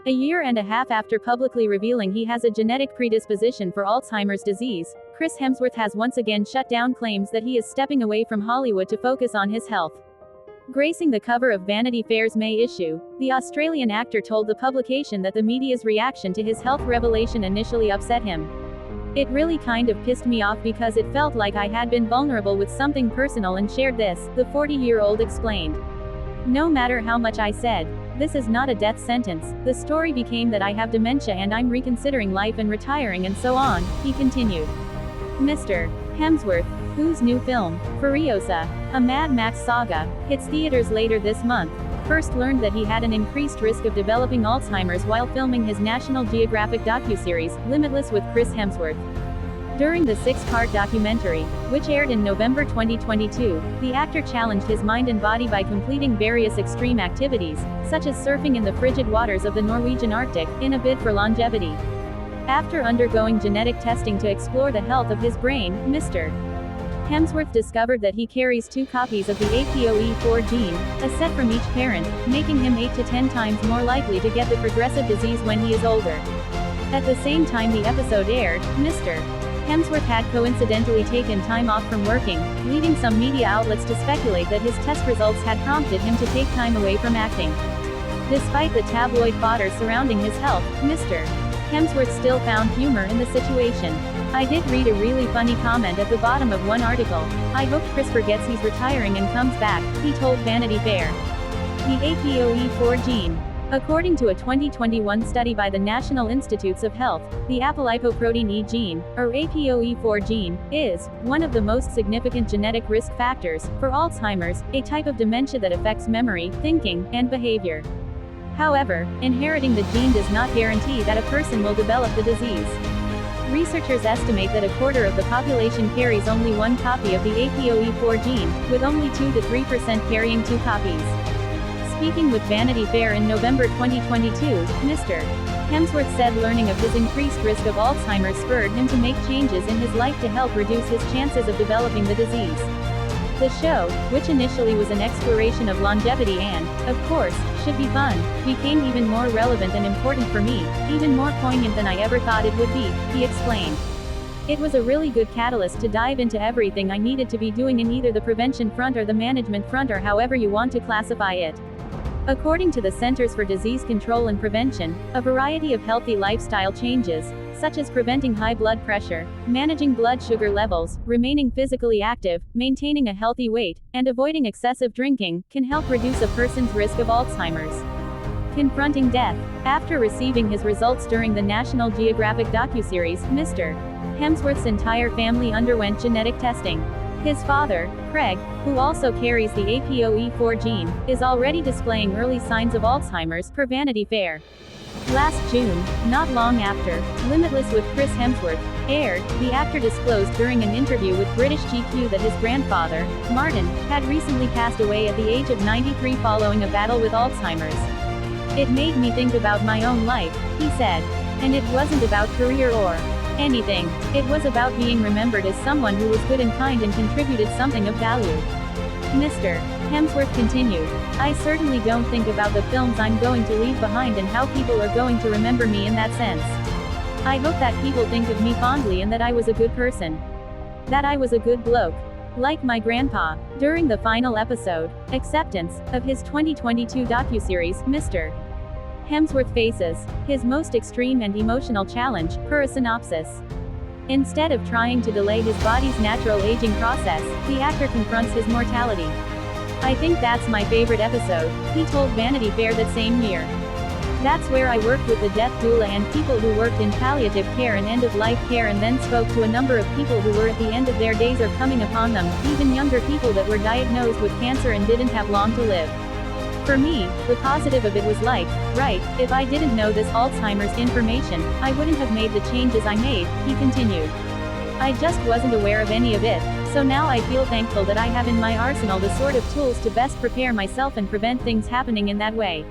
A year and a half after publicly revealing he has a genetic predisposition for Alzheimer's disease, Chris Hemsworth has once again shut down claims that he is stepping away from Hollywood to focus on his health. Gracing the cover of Vanity Fair's May issue, the Australian actor told the publication that the media's reaction to his health revelation initially upset him. "It really kind of pissed me off because it felt like I had been vulnerable with something personal and shared this," the 40-year-old explained. "No matter how much I said, this is not a death sentence, the story became that I have dementia and I'm reconsidering life and retiring and so on," he continued. Mr. Hemsworth, whose new film, Furiosa, a Mad Max saga, hits theaters later this month, first learned that he had an increased risk of developing Alzheimer's while filming his National Geographic docuseries, Limitless with Chris Hemsworth. During the 6-part documentary, which aired in November 2022, the actor challenged his mind and body by completing various extreme activities, such as surfing in the frigid waters of the Norwegian Arctic, in a bid for longevity. After undergoing genetic testing to explore the health of his brain, Mr. Hemsworth discovered that he carries 2 copies of the APOE4 gene, a set from each parent, making him 8 to 10 times more likely to get the progressive disease when he is older. At the same time the episode aired, Mr. Hemsworth had coincidentally taken time off from working, leading some media outlets to speculate that his test results had prompted him to take time away from acting. Despite the tabloid fodder surrounding his health, Mr. Hemsworth still found humor in the situation. "I did read a really funny comment at the bottom of one article. I hope Chris forgets he's retiring and comes back," he told Vanity Fair. The APOE4 gene. According to a 2021 study by the National Institutes of Health, the apolipoprotein E gene, or APOE4 gene, is one of the most significant genetic risk factors for Alzheimer's, a type of dementia that affects memory, thinking, and behavior. However, inheriting the gene does not guarantee that a person will develop the disease. Researchers estimate that a quarter of the population carries only 1 copy of the APOE4 gene, with only 2 to 3% carrying 2 copies. Speaking with Vanity Fair in November 2022, Mr. Hemsworth said learning of his increased risk of Alzheimer's spurred him to make changes in his life to help reduce his chances of developing the disease. The show, which initially was an exploration of longevity and, of course, should be fun, became even more relevant and important for me, even more poignant than I ever thought it would be, he explained. "It was a really good catalyst to dive into everything I needed to be doing in either the prevention front or the management front or however you want to classify it." According to the Centers for Disease Control and Prevention, a variety of healthy lifestyle changes, such as preventing high blood pressure, managing blood sugar levels, remaining physically active, maintaining a healthy weight, and avoiding excessive drinking, can help reduce a person's risk of Alzheimer's. Confronting death. After receiving his results during the National Geographic docuseries, Mr. Hemsworth's entire family underwent genetic testing. His father, Craig, who also carries the APOE4 gene, is already displaying early signs of Alzheimer's, per Vanity Fair. Last June, not long after Limitless with Chris Hemsworth aired, the actor disclosed during an interview with British GQ that his grandfather, Martin, had recently passed away at the age of 93 following a battle with Alzheimer's. "It made me think about my own life," he said. "And it wasn't about career or anything. It was about being remembered as someone who was good and kind and contributed something of value." Mr. Hemsworth continued, "I certainly don't think about the films I'm going to leave behind and how people are going to remember me in that sense. I hope that people think of me fondly and that I was a good person. That I was a good bloke. Like my grandpa." During the final episode, Acceptance, of his 2022 docuseries, Mr. Hemsworth faces his most extreme and emotional challenge, per a synopsis. Instead of trying to delay his body's natural aging process, the actor confronts his mortality. "I think that's my favorite episode," he told Vanity Fair that same year. "That's where I worked with the death doula and people who worked in palliative care and end-of-life care and then spoke to a number of people who were at the end of their days or coming upon them, even younger people that were diagnosed with cancer and didn't have long to live. For me, the positive of it was like, right, if I didn't know this Alzheimer's information, I wouldn't have made the changes I made," he continued. "I just wasn't aware of any of it, so now I feel thankful that I have in my arsenal the sort of tools to best prepare myself and prevent things happening in that way."